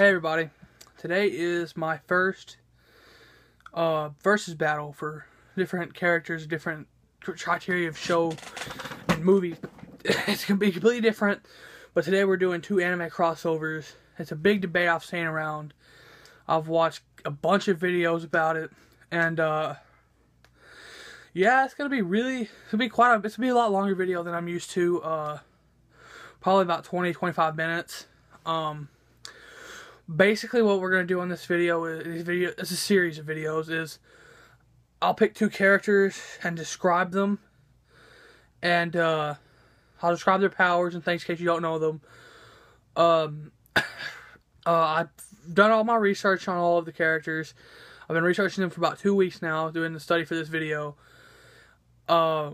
Hey everybody, today is my first versus battle for different characters, different criteria of show and movies. It's going to be completely different, but today we're doing two anime crossovers. It's a big debate I've seen around. I've watched a bunch of videos about it, and yeah, it's going to be it's going to be a lot longer video than I'm used to, probably about 20-25 minutes. Basically, what we're going to do on this video it's a series of videos, is I'll pick two characters and describe them, and I'll describe their powers and things in case you don't know them. I've done all my research on all of the characters. I've been researching them for about 2 weeks now, doing the study for this video. I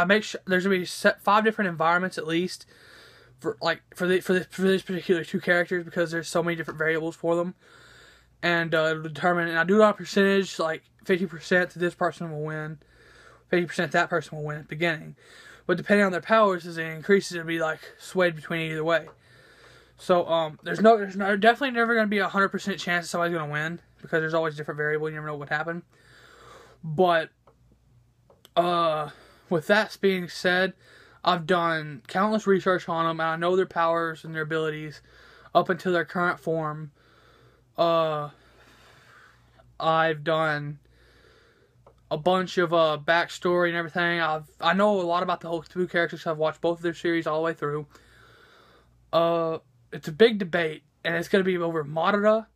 make sure there's going to be 5 different environments at least for this particular two characters, because there's so many different variables for them, and it'll determine. And I do it on a percentage, like 50% to this person will win, 50% that person will win at the beginning. But depending on their powers, as it increases, it'll be like swayed between either way. So there's definitely never going to be a 100% chance that somebody's going to win, because there's always different variables. You never know what would happen. But with that being said, I've done countless research on them, and I know their powers and their abilities up until their current form. I've done a bunch of backstory and everything. I know a lot about the whole two characters. I've watched both of their series all the way through. It's a big debate, and it's going to be over Madara,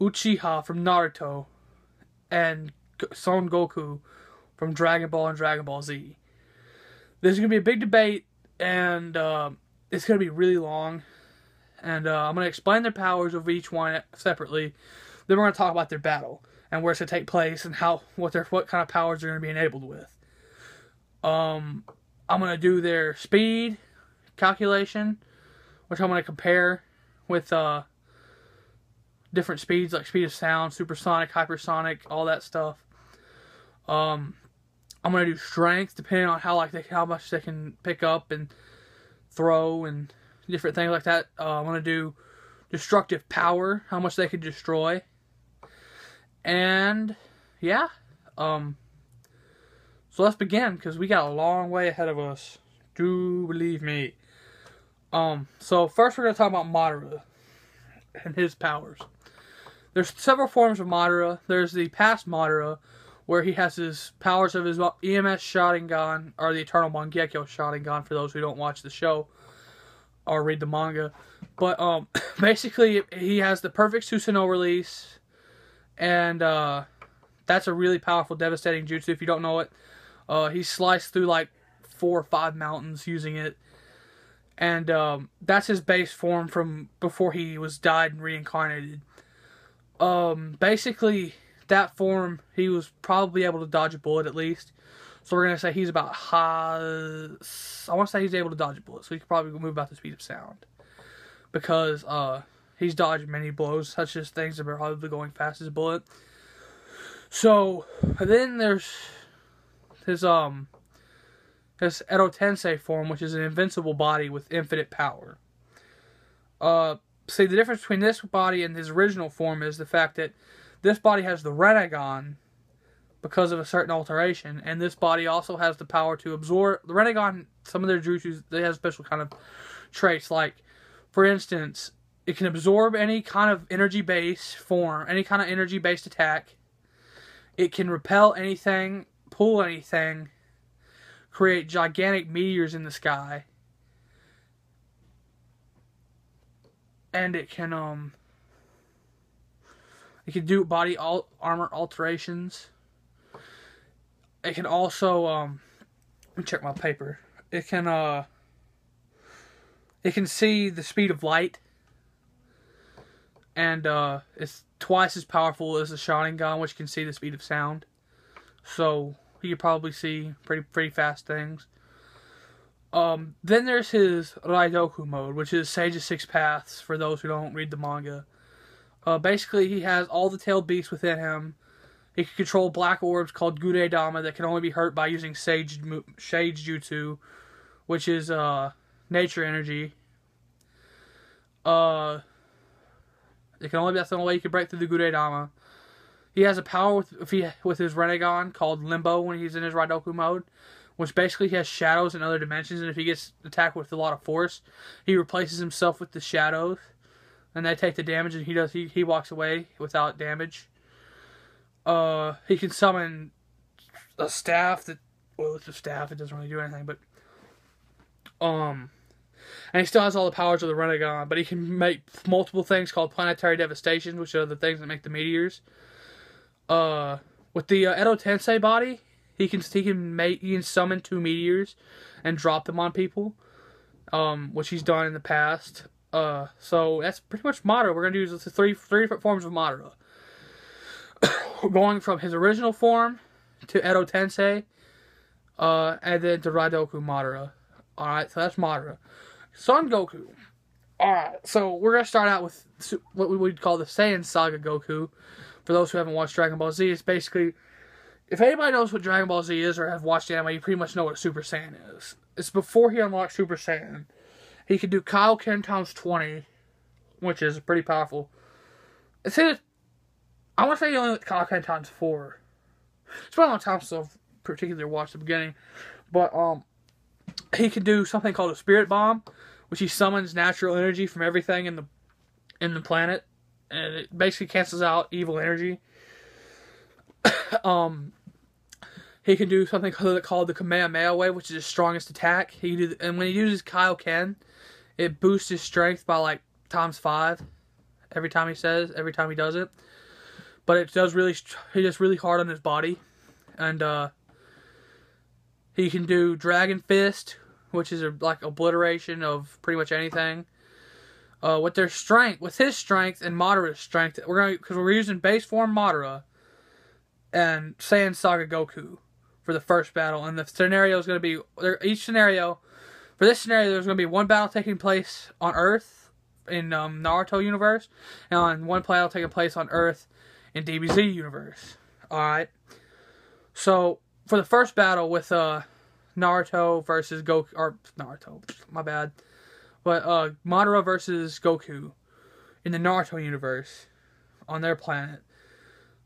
Uchiha from Naruto, and Son Goku from Dragon Ball and Dragon Ball Z. This is going to be a big debate, and it's going to be really long. And I'm going to explain their powers of each one separately. Then we're going to talk about their battle and where it's going to take place, and what kind of powers they're going to be enabled with. I'm going to do their speed calculation, which I'm going to compare with different speeds, like speed of sound, supersonic, hypersonic, all that stuff. I'm going to do strength, depending on how much they can pick up and throw and different things like that. I'm going to do destructive power, how much they can destroy. And, yeah. So let's begin, because we got a long way ahead of us. Do believe me. So first we're going to talk about Madara and his powers. There's several forms of Madara. There's the past Madara, where he has his powers of his EMS Sharingan, or the Eternal Mangekyo Sharingan, for those who don't watch the show or read the manga. But basically, he has the perfect Susanoo release, and that's a really powerful, devastating jutsu. If you don't know it, he sliced through like 4 or 5 mountains using it, and that's his base form from before he was died and reincarnated. Basically, that form, he was probably able to dodge a bullet at least. So we're going to say he's about high. I want to say he's able to dodge a bullet, so he could probably move about the speed of sound, because he's dodged many blows, such as things that are probably going fast as a bullet. So then there's his Edo Tensei form, which is an invincible body with infinite power. See, the difference between this body and his original form is the fact that this body has the Rinnegan because of a certain alteration, and this body also has the power to absorb. The Rinnegan, some of their jutsus, they have special kind of traits, like, for instance, it can absorb any kind of energy-based form, any kind of energy-based attack. It can repel anything, pull anything, create gigantic meteors in the sky, and it can do body armor alterations. It can also, let me check my paper. It can see the speed of light. And, it's twice as powerful as the Sharingan, which can see the speed of sound. So, you can probably see pretty fast things. Then there's his Raidoku mode, which is Sage of Six Paths, for those who don't read the manga. Basically, he has all the tailed beasts within him. He can control black orbs called Gure Dama that can only be hurt by using Sage Jutsu, which is nature energy. That's the only way he can break through the Gudedama. He has a power with his Renegon called Limbo when he's in his Raidoku mode, which basically he has shadows in other dimensions, and if he gets attacked with a lot of force, he replaces himself with the shadows, and they take the damage, and he walks away without damage. He can summon a staff that, well, it's a staff, it doesn't really do anything, but and he still has all the powers of the Renegon, but he can make multiple things called planetary devastation, which are the things that make the meteors. With the Edo Tensei body, he can summon 2 meteors and drop them on people, which he's done in the past. So that's pretty much Madara. We're gonna do the three different forms of Madara. Going from his original form to Edo Tensei, and then to Raidoku Madara. Alright, so that's Madara. Son Goku. Alright, so we're gonna start out with what we would call the Saiyan Saga Goku. For those who haven't watched Dragon Ball Z, it's basically, if anybody knows what Dragon Ball Z is or have watched anime, you pretty much know what Super Saiyan is. It's before he unlocks Super Saiyan. He can do Kaioken times 20, which is pretty powerful. I want to say he only went Kaioken times 4. It's been a long time since I've particularly watched the beginning. But he can do something called a Spirit Bomb, which he summons natural energy from everything in the planet. And it basically cancels out evil energy. He can do something called the Kamehameha Wave, which is his strongest attack. And when he uses Kaioken, it boosts his strength by like times 5 every time he does it. But it does he does really hard on his body. And he can do Dragon Fist, which is like obliteration of pretty much anything. With his strength and Madara's strength, because we're using base form Madara and Saiyan Saga Goku for the first battle, and the scenario is going to be for this scenario, there's going to be one battle taking place on Earth in Naruto universe, and one battle taking place on Earth in DBZ universe. All right. So for the first battle with Naruto versus Madara versus Goku in the Naruto universe on their planet.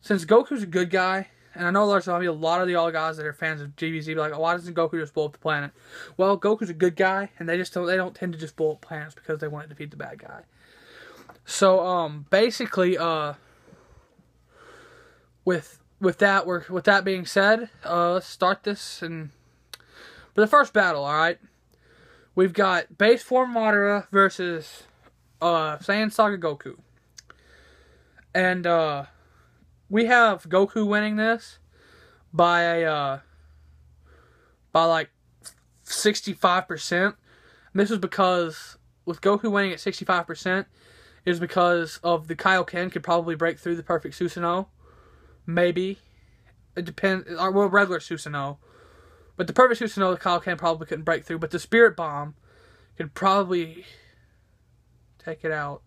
Since Goku's a good guy, and I know there's going to be a lot of the other guys that are fans of GBZ be like, oh, why doesn't Goku just blow up the planet? Well, Goku's a good guy, and they don't tend to just blow up planets because they want to defeat the bad guy. So basically, with that being said, let's start this. And for the first battle, all right. We've got base form Madara versus Saiyan Saga Goku. And we have Goku winning this by like 65%. And this is because with Goku winning at 65% is because of the Kaioken could probably break through the perfect Susanoo. Maybe. It depends. Well, regular Susanoo. But the perfect Susanoo, the Kaioken probably couldn't break through. But the Spirit Bomb could probably take it out.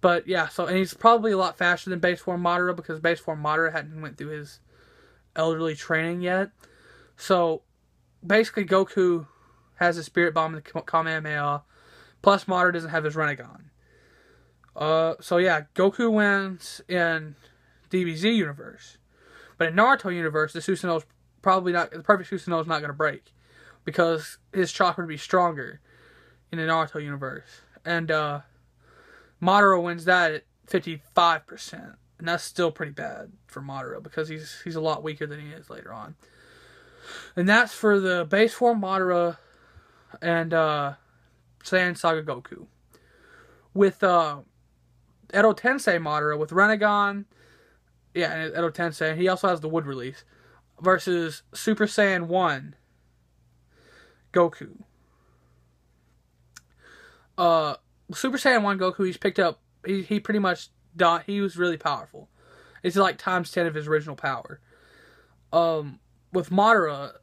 But yeah, and he's probably a lot faster than base form Madara because base form Madara hadn't went through his elderly training yet. So basically, Goku has a Spirit Bomb and the Kamehameha. Plus, Madara doesn't have his Renegon. So yeah, Goku wins in DBZ universe. But in Naruto universe, the Susanoo's probably not, the perfect Susanoo is not going to break because his chakra would be stronger in the Naruto universe. And Madara wins that at 55%. And that's still pretty bad for Madara because he's a lot weaker than he is later on. And that's for the base form Madara and Saiyan Saga Goku. With Edo Tensei Madara with Renegon, yeah, Edo Tensei, he also has the wood release, versus Super Saiyan 1 Goku. Super Saiyan 1 Goku, he's picked up, he pretty much died, he was really powerful. It's like times 10 of his original power. With Madara,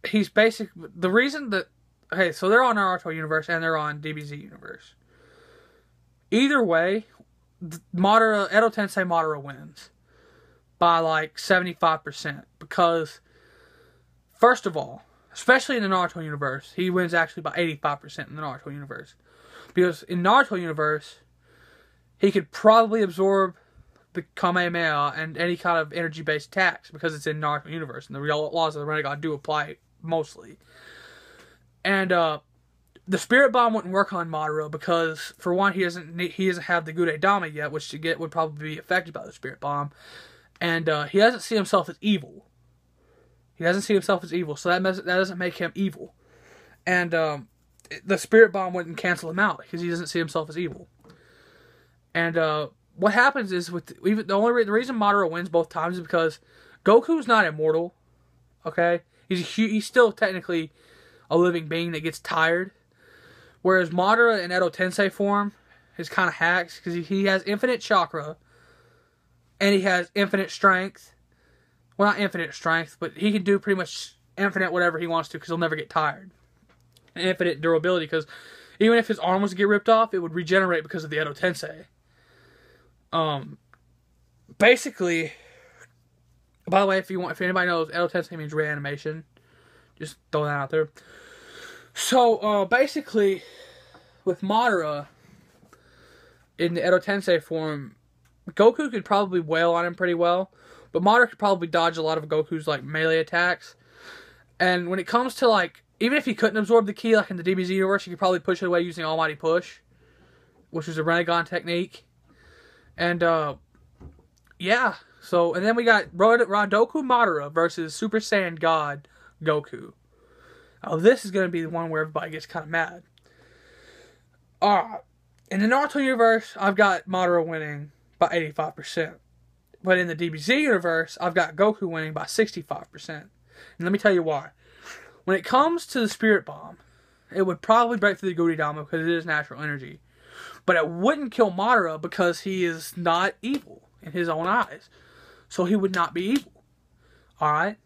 he's basically, the reason that, okay, so they're on Naruto universe and they're on DBZ universe. Either way, Edo Tensei Madara wins by like 75% because, first of all, especially in the Naruto universe, he wins actually by 85% in the Naruto universe. Because in Naruto universe, he could probably absorb the Kamehameha and any kind of energy-based attacks because it's in Naruto universe, and the real laws of the Renegade do apply mostly. And the Spirit Bomb wouldn't work on Madara because, for one, he doesn't have the Gude Dama yet, which to get would probably be affected by the Spirit Bomb, and he doesn't see himself as evil. He doesn't see himself as evil, so that doesn't make him evil. And the Spirit Bomb wouldn't cancel him out because he doesn't see himself as evil. And what happens is the reason Madara wins both times is because Goku's not immortal. Okay, he's still technically a living being that gets tired, whereas Madara in Edo Tensei form is kind of hacks because he has infinite chakra and he has infinite strength. Well, not infinite strength, but he can do pretty much infinite whatever he wants to because he'll never get tired. And infinite durability because even if his arm was to get ripped off, it would regenerate because of the Edo Tensei. Basically, by the way, if anybody knows, Edo Tensei means reanimation. Just throw that out there. So, basically, with Madara, in the Edo Tensei form, Goku could probably wail on him pretty well, but Madara could probably dodge a lot of Goku's, like, melee attacks. And when it comes to, like, even if he couldn't absorb the ki, like in the DBZ universe, he could probably push it away using Almighty Push, which is a Renegon technique. And, yeah. So, and then we got Randoku Madara versus Super Saiyan God Goku. Now, this is going to be the one where everybody gets kind of mad. In the Naruto universe, I've got Madara winning by 85%. But in the DBZ universe, I've got Goku winning by 65%. And let me tell you why. When it comes to the Spirit Bomb, it would probably break through the Gude Dama because it is natural energy. But it wouldn't kill Madara because he is not evil in his own eyes. So he would not be evil. Alright?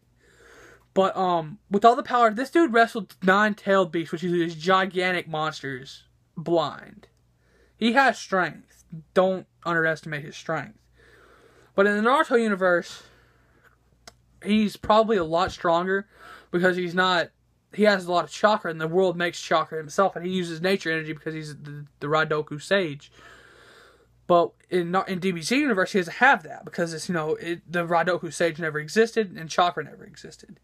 But, with all the power, this dude wrestled 9-tailed beasts, which are these gigantic monsters, blind. He has strength. Don't underestimate his strength. But in the Naruto universe, he's probably a lot stronger because he has a lot of chakra, and the world makes chakra himself, and he uses nature energy because he's the Raidoku Sage. But in DBZ universe, he doesn't have that because it's, the Raidoku Sage never existed and chakra never existed.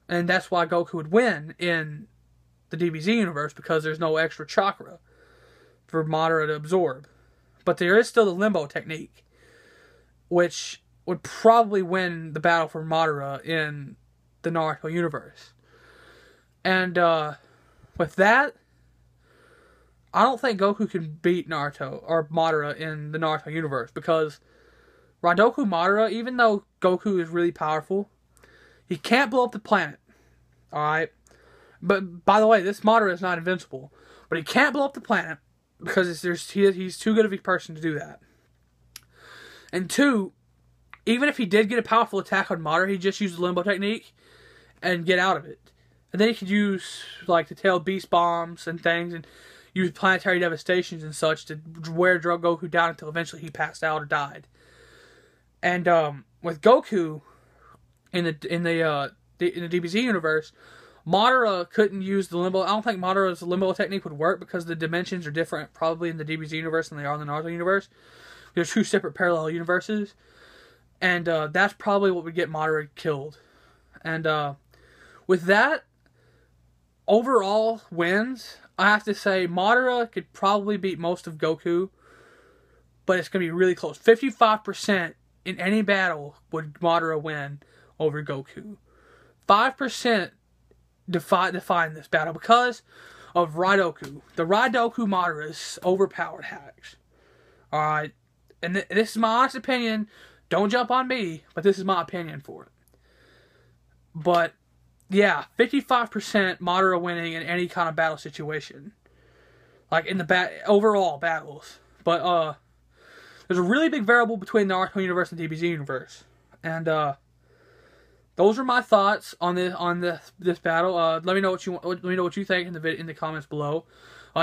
And that's why Goku would win in the DBZ universe because there's no extra chakra for Madara to absorb. But there is still the limbo technique, which would probably win the battle for Madara in the Naruto universe. And with that, I don't think Goku can beat Naruto or Madara in the Naruto universe because Raidoku Madara, even though Goku is really powerful, he can't blow up the planet. Alright? But, by the way, this Madara is not invincible. But he can't blow up the planet because he's too good of a person to do that. And two, even if he did get a powerful attack on Madara, he'd just use the limbo technique and get out of it. And then he could use, like, the tailed beast bombs and things and use planetary devastations and such to wear Goku down until eventually he passed out or died. And with Goku in the DBZ universe, Madara couldn't use the limbo. I don't think Madara's limbo technique would work because the dimensions are different probably in the DBZ universe than they are in the Naruto universe. They're two separate parallel universes. And that's probably what would get Madara killed. And with that, overall wins, I have to say Madara could probably beat most of Goku, but it's going to be really close. 55% in any battle would Madara win over Goku. 5% define this battle because of Raidoku. The Raidoku Madara's overpowered hacks. Alright, and this is my honest opinion. Don't jump on me, but this is my opinion for it. But, yeah, 55% Madara winning in any kind of battle situation. Like, in the overall battles. But, there's a really big variable between the Naruto universe and DBZ universe. And, those are my thoughts on this battle. Let me know what you think in the comments below.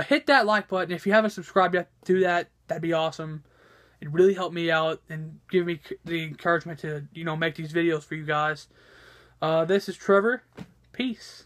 Hit that like button. If you haven't subscribed yet, do that. That'd be awesome. It really helped me out and give me the encouragement to, make these videos for you guys. This is Trevor. Peace.